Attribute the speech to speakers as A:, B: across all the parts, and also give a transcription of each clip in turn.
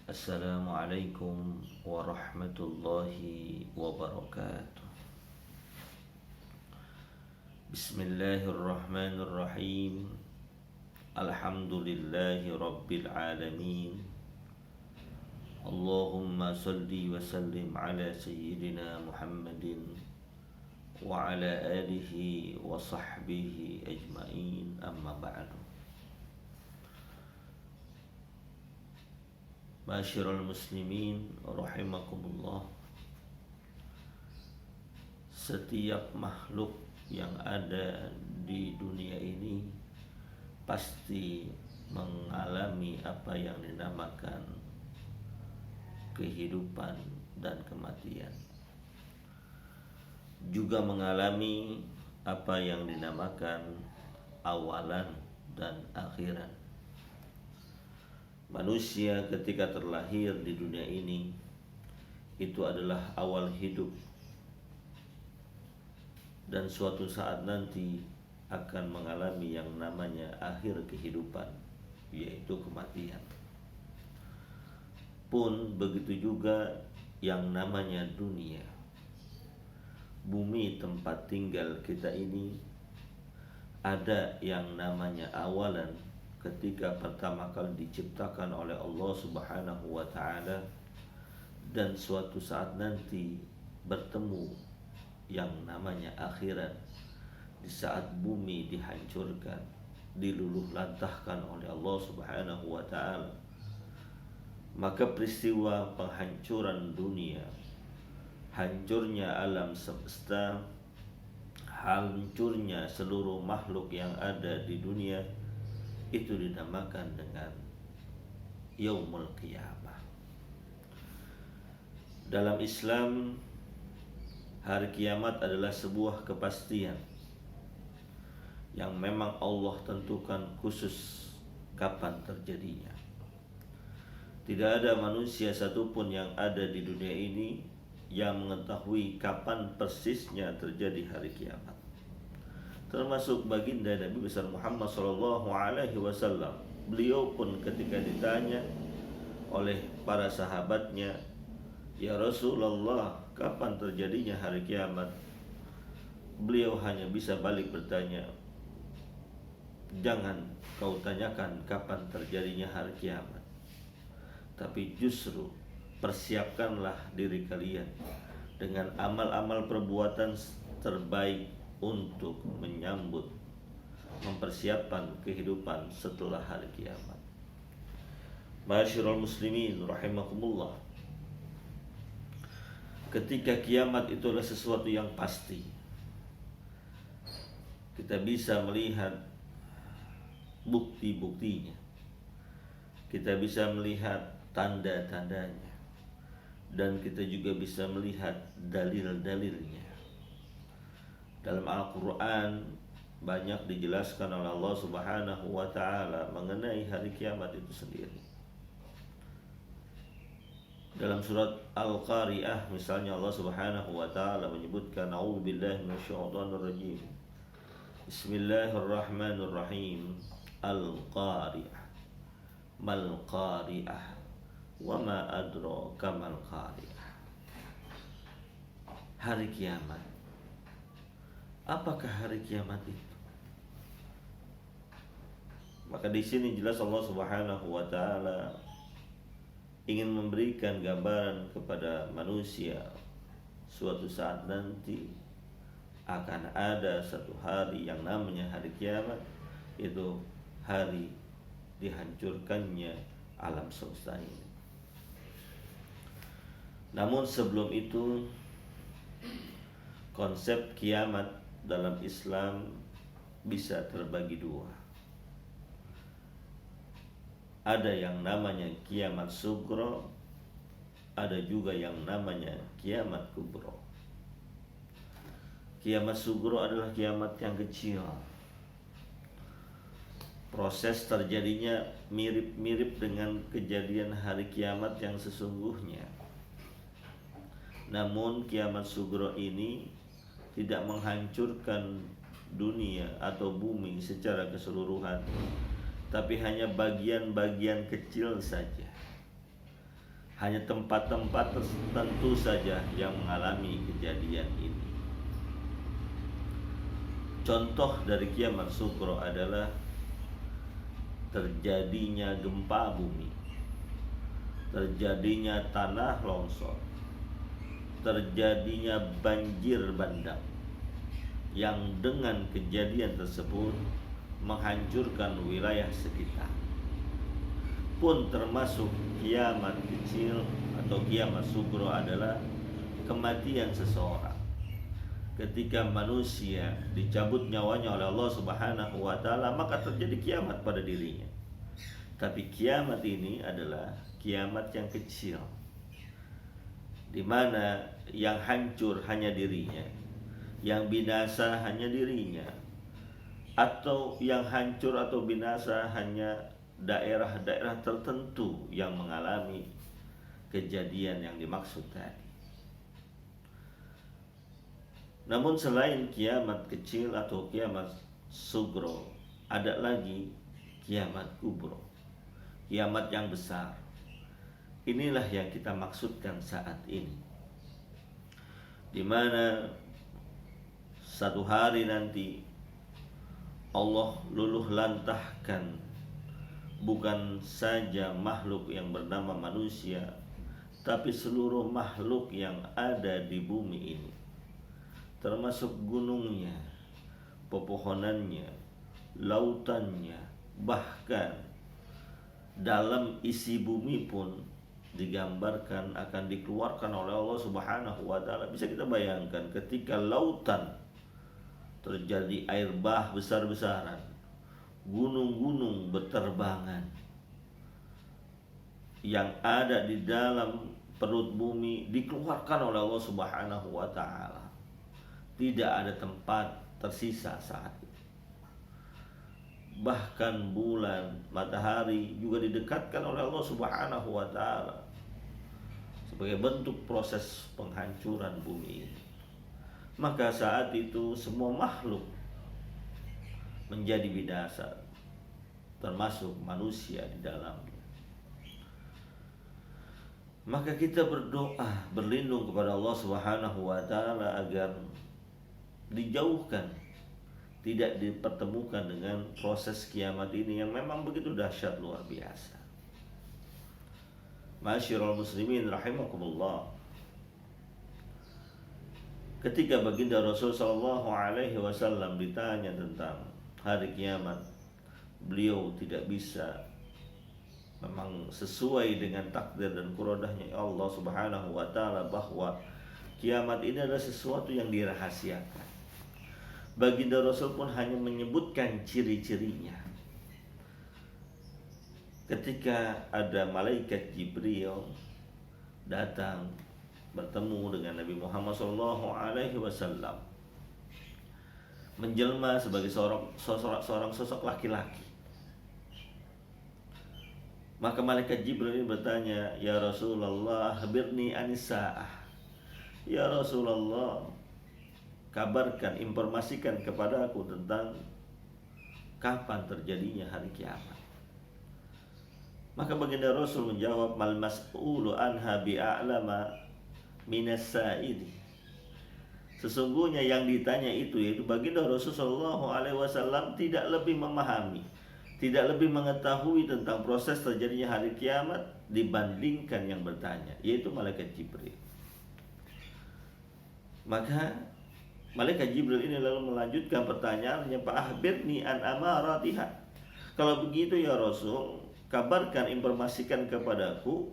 A: Assalamualaikum warahmatullahi wabarakatuh. Bismillahirrahmanirrahim. Alhamdulillahi rabbil alamin. Allahumma salli wa sallim ala sayyidina Muhammadin wa ala alihi wa sahbihi ajma'in, amma ba'du. Ma'asyiral muslimin rahimakumullah. Setiap makhluk yang ada di dunia ini pasti mengalami apa yang dinamakan kehidupan dan kematian. Juga mengalami apa yang dinamakan awalan dan akhiran. Manusia ketika terlahir di dunia ini itu adalah awal hidup, dan suatu saat nanti akan mengalami yang namanya akhir kehidupan, yaitu kematian. Pun begitu juga yang namanya dunia, bumi tempat tinggal kita ini, ada yang namanya awalan ketika pertama kali diciptakan oleh Allah Subhanahu wa taala, dan suatu saat nanti bertemu yang namanya akhirat di saat bumi dihancurkan, diluluh lantahkan oleh Allah Subhanahu wa taala. Maka peristiwa penghancuran dunia, hancurnya alam semesta, hancurnya seluruh makhluk yang ada di dunia, itu dinamakan dengan Yaumul Qiyamah. Dalam Islam, hari kiamat adalah sebuah kepastian yang memang Allah tentukan khusus kapan terjadinya. Tidak ada manusia satupun yang ada di dunia ini yang mengetahui kapan persisnya terjadi hari kiamat, termasuk baginda Nabi besar Muhammad SAW. Beliau pun ketika ditanya oleh para sahabatnya, "Ya Rasulullah, kapan terjadinya hari kiamat?" Beliau hanya bisa balik bertanya, "Jangan kau tanyakan kapan terjadinya hari kiamat, tapi justru persiapkanlah diri kalian dengan amal-amal perbuatan terbaik untuk menyambut, mempersiapkan kehidupan setelah hari kiamat." Ma'asyiral muslimin rahimakumullah. Ketika kiamat itu adalah sesuatu yang pasti, kita bisa melihat bukti-buktinya, kita bisa melihat tanda-tandanya, dan kita juga bisa melihat dalil-dalilnya. Dalam Al-Quran banyak dijelaskan oleh Allah Subhanahu wa ta'ala mengenai hari kiamat itu sendiri. Dalam surat Al-Qari'ah misalnya, Allah Subhanahu wa ta'ala menyebutkan, "A'udzubillahi minasyaitonirrajim. Bismillahirrahmanirrahim. Al-Qari'ah. Mal Qari'ah. Wa ma adraka mal Qari'ah." Hari kiamat. Apakah hari kiamat itu? Maka di sini jelas Allah Subhanahu wa taala ingin memberikan gambaran kepada manusia, suatu saat nanti akan ada satu hari yang namanya hari kiamat, itu hari dihancurkannya alam semesta ini. Namun sebelum itu, konsep kiamat dalam Islam bisa terbagi dua. Ada yang namanya kiamat sugro, ada juga yang namanya kiamat kubro. Kiamat sugro adalah kiamat yang kecil. Proses terjadinya mirip-mirip dengan kejadian hari kiamat yang sesungguhnya. Namun kiamat sugro ini tidak menghancurkan dunia atau bumi secara keseluruhan, tapi hanya bagian-bagian kecil saja. Hanya tempat-tempat tertentu saja yang mengalami kejadian ini. Contoh dari kiamat sugro adalah terjadinya gempa bumi, terjadinya tanah longsor, terjadinya banjir bandang, yang dengan kejadian tersebut menghancurkan wilayah sekitar. Pun termasuk kiamat kecil atau kiamat sugro adalah kematian seseorang. Ketika manusia dicabut nyawanya oleh Allah Subhanahu wa taala, maka terjadi kiamat pada dirinya. Tapi kiamat ini adalah kiamat yang kecil, di mana yang hancur hanya dirinya, yang binasa hanya dirinya, atau yang hancur atau binasa hanya daerah-daerah tertentu yang mengalami kejadian yang dimaksud tadi. Namun selain kiamat kecil atau kiamat sugro, ada lagi kiamat kubro, kiamat yang besar. Inilah yang kita maksudkan saat ini, di mana satu hari nanti Allah luluh lantahkan bukan saja makhluk yang bernama manusia, tapi seluruh makhluk yang ada di bumi ini, termasuk gunungnya, pepohonannya, lautannya, bahkan dalam isi bumi pun digambarkan akan dikeluarkan oleh Allah Subhanahu wa taala. Bisa kita bayangkan ketika lautan terjadi air bah besar-besaran, gunung-gunung berterbangan, yang ada di dalam perut bumi dikeluarkan oleh Allah Subhanahu wa taala. Tidak ada tempat tersisa saat itu. Bahkan bulan, matahari juga didekatkan oleh Allah Subhanahu wa taala sebagai bentuk proses penghancuran bumi ini. Maka saat itu semua makhluk menjadi binasa, termasuk manusia di dalamnya. Maka kita berdoa, berlindung kepada Allah Subhanahu wa taala agar dijauhkan, tidak dipertemukan dengan proses kiamat ini yang memang begitu dahsyat luar biasa. Ma'asyiral muslimin rahimakumullah. Ketika baginda Rasul sallallahu alaihi wasallam ditanya tentang hari kiamat, beliau tidak bisa, memang sesuai dengan takdir dan kurodahnya Allah Subhanahu wa taala, bahwa kiamat ini adalah sesuatu yang dirahasiakan. Baginda Rasul pun hanya menyebutkan ciri-cirinya. Ketika ada malaikat Jibril datang bertemu dengan Nabi Muhammad SAW, menjelma sebagai seorang sosok laki-laki. Maka malaikat Jibril ini bertanya, "Ya Rasulullah, habirni anisa'ah." Ya Rasulullah, kabarkan, informasikan kepada aku tentang kapan terjadinya hari kiamat. Maka baginda Rasul menjawab, "Mal mas'ulu anha bi'a'lama minas sa'ili." Sesungguhnya yang ditanya itu, yaitu baginda Rasul sallallahu alaihi wasallam, tidak lebih memahami, tidak lebih mengetahui tentang proses terjadinya hari kiamat dibandingkan yang bertanya, yaitu malaikat Jibril. Maka malaikat Jibril ini lalu melanjutkan pertanyaannya, "Fa'ahbirni an amaratiha." Kalau begitu ya Rasul, kabarkan, informasikan kepadaku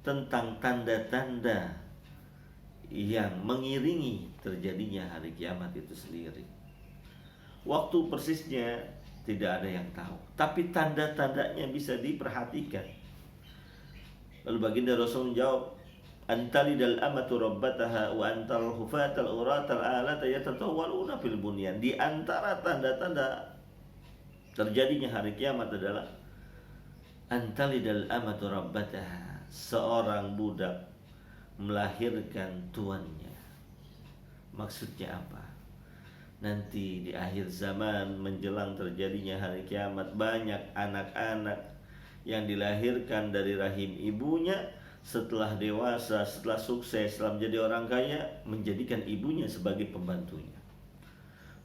A: tentang tanda-tanda yang mengiringi terjadinya hari kiamat itu sendiri. Waktu persisnya tidak ada yang tahu, tapi tanda-tandanya bisa diperhatikan. Lalu baginda Rasul menjawab, "Antalidal amatu rabbataha wa antal hufatal uratal alata yatatawwaluna fil bunyan." Di antara tanda-tanda terjadinya hari kiamat adalah antalidal amatu rabbataha, seorang budak melahirkan tuannya. Maksudnya apa? Nanti di akhir zaman menjelang terjadinya hari kiamat, banyak anak-anak yang dilahirkan dari rahim ibunya setelah dewasa, setelah sukses, setelah menjadi orang kaya, menjadikan ibunya sebagai pembantunya,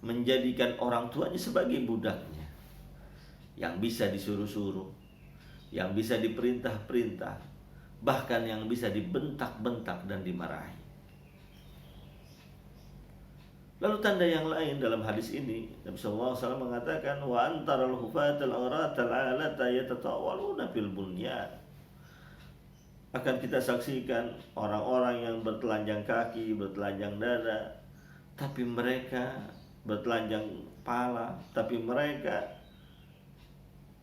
A: menjadikan orang tuanya sebagai budaknya, yang bisa disuruh-suruh, yang bisa diperintah-perintah, bahkan yang bisa dibentak-bentak dan dimarahi. Lalu tanda yang lain dalam hadis ini, Nabi sallallahu alaihi wasallam mengatakan, wa antaral hufatal auratal alata yatatawaluna fil bunyan. Akan kita saksikan orang-orang yang bertelanjang kaki, bertelanjang dada, tapi mereka bertelanjang kepala, tapi mereka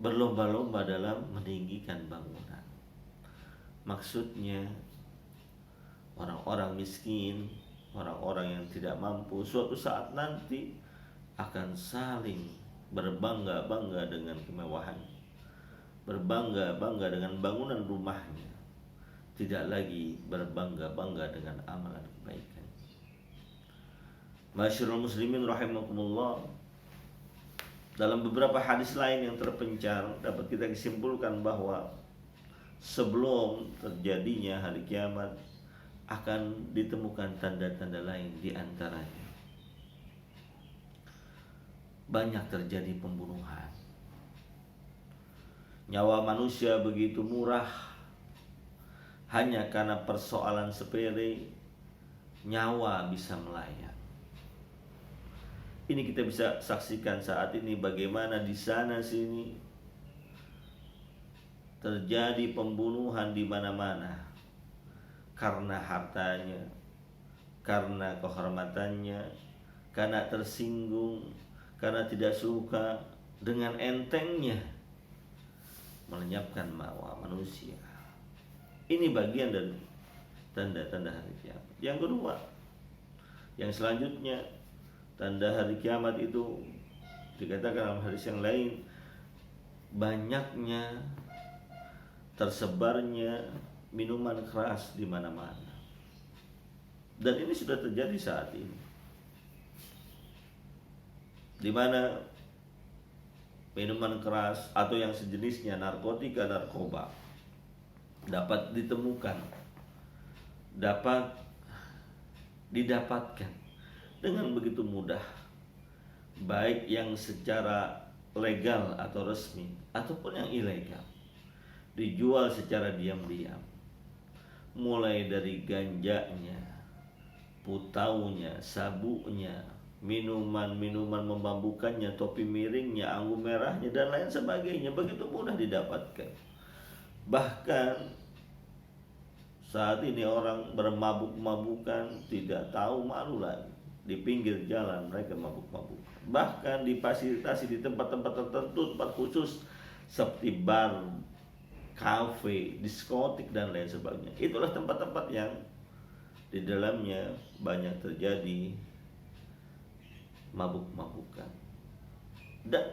A: berlomba-lomba dalam meninggikan bangunan. Maksudnya orang-orang miskin, orang-orang yang tidak mampu suatu saat nanti akan saling berbangga-bangga dengan kemewahan, berbangga-bangga dengan bangunan rumahnya, tidak lagi berbangga-bangga dengan amalan kebaikan. Masyarul muslimin rahimakumullah, dalam beberapa hadis lain yang terpencar dapat kita simpulkan bahwa sebelum terjadinya hari kiamat akan ditemukan tanda-tanda lain, di antaranya banyak terjadi pembunuhan. Nyawa manusia begitu murah, hanya karena persoalan sepele nyawa bisa melayang. Ini kita bisa saksikan saat ini bagaimana di sana sini terjadi pembunuhan di mana-mana karena hartanya, karena kehormatannya, karena tersinggung, karena tidak suka dengan entengnya melenyapkan nyawa manusia. Ini bagian dari tanda-tanda hari kiamat. Yang kedua, yang selanjutnya, tanda hari kiamat itu dikatakan dalam hadis yang lain, banyaknya tersebarnya minuman keras di mana-mana. Dan ini sudah terjadi saat ini, di mana minuman keras atau yang sejenisnya, narkotika, narkoba dapat ditemukan, dapat didapatkan dengan begitu mudah, baik yang secara legal atau resmi ataupun yang ilegal, dijual secara diam-diam, mulai dari ganjanya, putaunya, sabunya, minuman-minuman memabukkannya, topi miringnya, anggur merahnya, dan lain sebagainya, begitu mudah didapatkan. Bahkan saat ini orang bermabuk-mabukan tidak tahu malu lagi. Di pinggir jalan mereka mabuk-mabuk. Bahkan difasilitasi di tempat-tempat tertentu, tempat khusus seperti bar, kafe, diskotik, dan lain sebagainya. Itulah tempat-tempat yang di dalamnya banyak terjadi mabuk-mabukan dan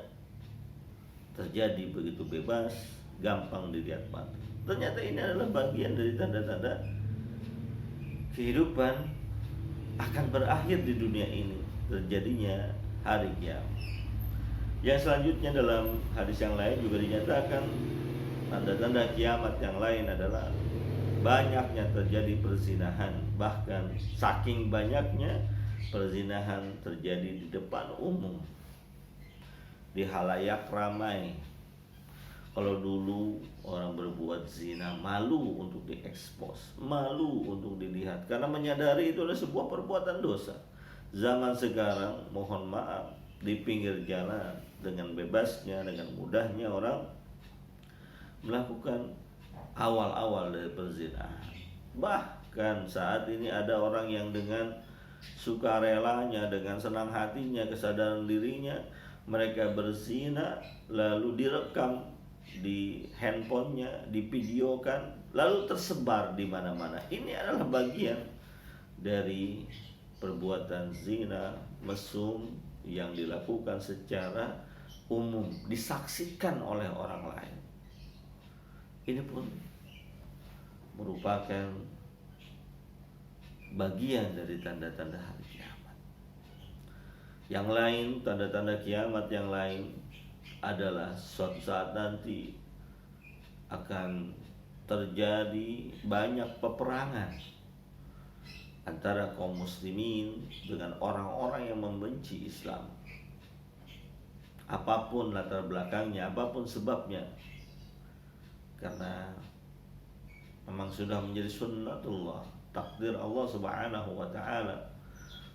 A: terjadi begitu bebas, gampang dilihat mata. Ternyata ini adalah bagian dari tanda-tanda kehidupan akan berakhir di dunia ini, terjadinya hari kiamat. Yang selanjutnya dalam hadis yang lain juga dinyatakan tanda-tanda kiamat yang lain adalah banyaknya terjadi perzinahan. Bahkan saking banyaknya perzinahan terjadi di depan umum, di halayak ramai. Kalau dulu orang berbuat zina malu untuk diekspos, malu untuk dilihat, karena menyadari itu adalah sebuah perbuatan dosa. Zaman sekarang, mohon maaf, di pinggir jalan dengan bebasnya, dengan mudahnya orang melakukan awal-awal dari perzinahan. Bahkan saat ini ada orang yang dengan sukarelanya, dengan senang hatinya, kesadaran dirinya, mereka berzina, lalu direkam di handphonenya, divideokan, lalu tersebar di mana-mana. Ini adalah bagian dari perbuatan zina, mesum yang dilakukan secara umum, disaksikan oleh orang lain. Ini pun merupakan bagian dari tanda-tanda hari kiamat. Yang lain, tanda-tanda kiamat yang lain adalah suatu saat nanti akan terjadi banyak peperangan antara kaum muslimin dengan orang-orang yang membenci Islam. Apapun latar belakangnya, apapun sebabnya, karena memang sudah menjadi sunnatullah, takdir Allah Subhanahu wa taala,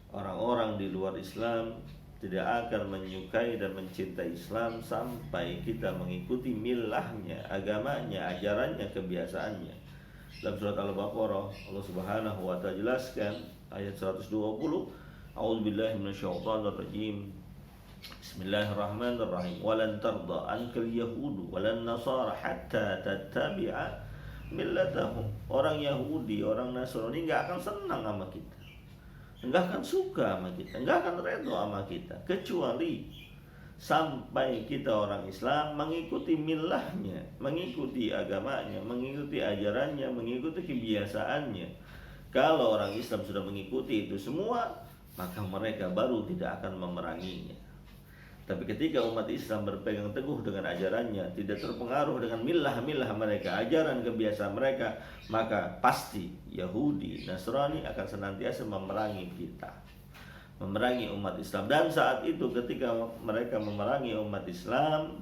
A: orang-orang di luar Islam tidak akan menyukai dan mencintai Islam sampai kita mengikuti millahnya, agamanya, ajarannya, kebiasaannya. Dalam surat Al-Baqarah Allah Subhanahu wa taala jelaskan ayat 120, A'udzubillahi minasyaitonir rajim. Bismillahirrahmanirrahim. Walan tarda ankal yahudu walan nasara hatta tattabi'a millatahum. Orang Yahudi, orang Nasrani enggak akan senang sama kita, enggak akan suka sama kita, enggak akan redha sama kita, kecuali sampai kita orang Islam mengikuti millahnya, mengikuti agamanya, mengikuti ajarannya, mengikuti kebiasaannya. Kalau orang Islam sudah mengikuti itu semua, maka mereka baru tidak akan memeranginya. Tapi ketika umat Islam berpegang teguh dengan ajarannya, tidak terpengaruh dengan millah-millah mereka, ajaran kebiasaan mereka, maka pasti Yahudi, Nasrani akan senantiasa memerangi kita, memerangi umat Islam. Dan saat itu ketika mereka memerangi umat Islam,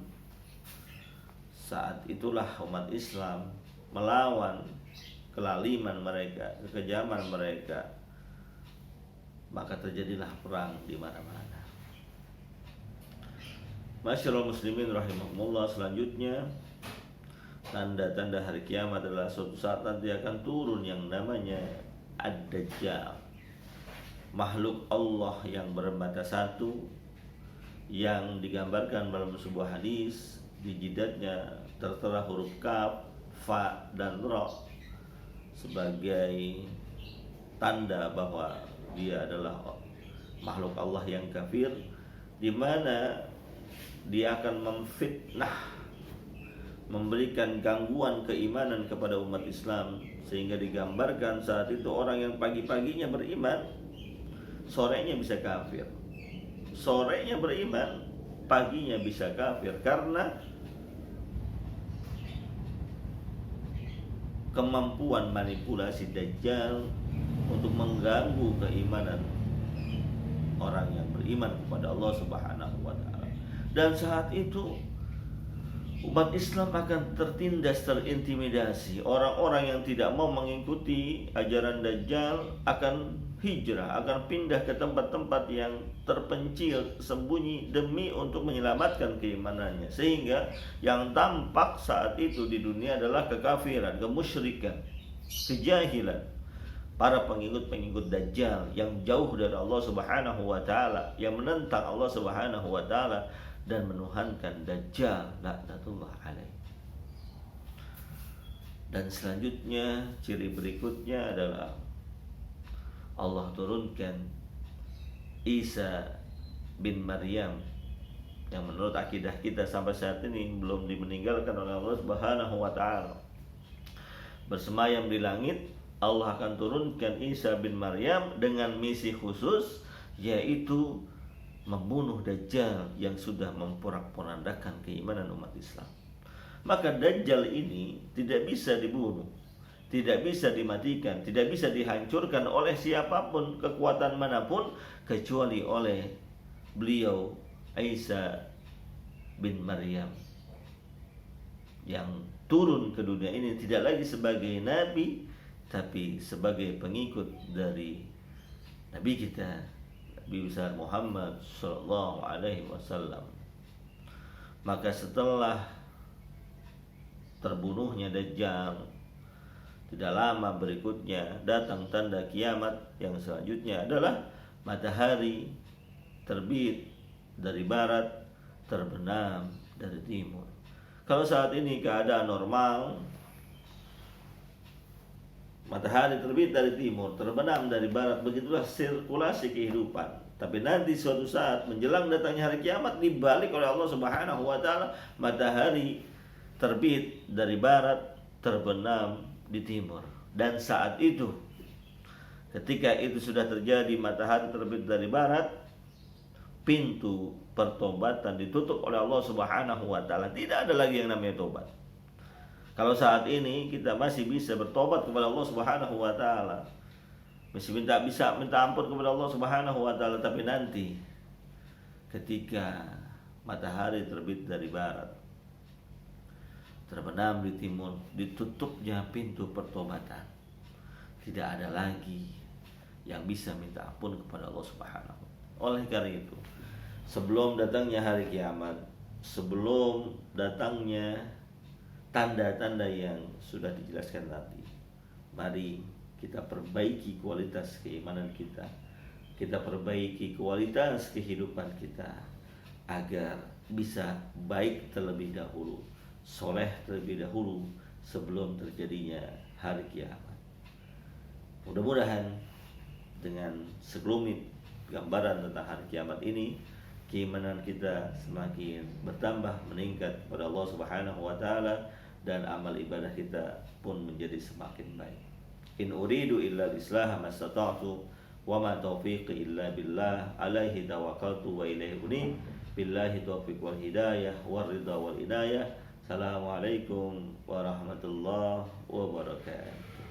A: saat itulah umat Islam melawan kelaliman mereka, kekejaman mereka, maka terjadilah perang di mana-mana. Masyaallah muslimin rahimahumullah, selanjutnya tanda-tanda hari kiamat adalah suatu saat nanti akan turun yang namanya Ad-Dajjal, makhluk Allah yang bermata satu, yang digambarkan dalam sebuah hadis di jidatnya tertera huruf kaf, fa dan ra sebagai tanda bahwa dia adalah makhluk Allah yang kafir, di mana dia akan memfitnah, memberikan gangguan keimanan kepada umat Islam, sehingga digambarkan saat itu orang yang pagi-paginya beriman, sorenya bisa kafir. Sorenya beriman, paginya bisa kafir, karena kemampuan manipulasi Dajjal untuk mengganggu keimanan orang yang beriman kepada Allah Subhanahu wa taala. Dan saat itu umat Islam akan tertindas, terintimidasi. Orang-orang yang tidak mau mengikuti ajaran Dajjal akan hijrah, akan pindah ke tempat-tempat yang terpencil, sembunyi, demi untuk menyelamatkan keimanannya. Sehingga yang tampak saat itu di dunia adalah kekafiran, kemusyrikan, kejahilan para pengikut-pengikut Dajjal yang jauh dari Allah Subhanahu wa taala, yang menentang Allah Subhanahu wa taala dan menuhankan Dajjal laknatullah alaih. Dan selanjutnya, ciri berikutnya adalah Allah turunkan Isa bin Maryam, yang menurut akidah kita sampai saat ini belum dimeninggalkan oleh Allah Subhanahu wa taala, bersemayam di langit. Allah akan turunkan Isa bin Maryam dengan misi khusus, yaitu membunuh Dajjal yang sudah memporak-porandakan keimanan umat Islam. Maka Dajjal ini tidak bisa dibunuh, tidak bisa dimatikan, tidak bisa dihancurkan oleh siapapun, kekuatan manapun, kecuali oleh beliau Isa bin Maryam yang turun ke dunia ini tidak lagi sebagai nabi, tapi sebagai pengikut dari nabi kita, Nabi besar Muhammad sallallahu alaihi wasallam. Maka setelah terbunuhnya Dajjal, tidak lama berikutnya datang tanda kiamat yang selanjutnya adalah matahari terbit dari barat, terbenam dari timur. Kalau saat ini keadaan normal, matahari terbit dari timur, terbenam dari barat, begitulah sirkulasi kehidupan. Tapi nanti suatu saat menjelang datangnya hari kiamat, dibalik oleh Allah Subhanahu wa taala, matahari terbit dari barat, terbenam di timur. Dan saat itu, ketika itu sudah terjadi, matahari terbit dari barat, pintu pertobatan ditutup oleh Allah Subhanahu wa taala. Tidak ada lagi yang namanya tobat. Kalau saat ini kita masih bisa bertobat kepada Allah Subhanahu wa taala, masih bisa minta ampun kepada Allah Subhanahu wa taala, tapi nanti ketika matahari terbit dari barat, terbenam di timur, ditutupnya pintu pertobatan, tidak ada lagi yang bisa minta ampun kepada Allah Subhanahu. Oleh karena itu, sebelum datangnya hari kiamat, sebelum datangnya tanda-tanda yang sudah dijelaskan tadi, mari kita perbaiki kualitas keimanan kita, kita perbaiki kualitas kehidupan kita agar bisa baik terlebih dahulu, soleh terlebih dahulu sebelum terjadinya hari kiamat. Mudah-mudahan dengan sekelumit gambaran tentang hari kiamat ini, keimanan kita semakin bertambah, meningkat kepada Allah Subhanahu wa taala, dan amal ibadah kita pun menjadi semakin baik. In uridu illa al-islaha mastata'tu wa ma taufiqi illa billah, alaihi tawakkaltu wa ilaihi unib, billahi taufiq wal hidayah war ridha wal inayah. Assalamualaikum warahmatullahi wabarakatuh.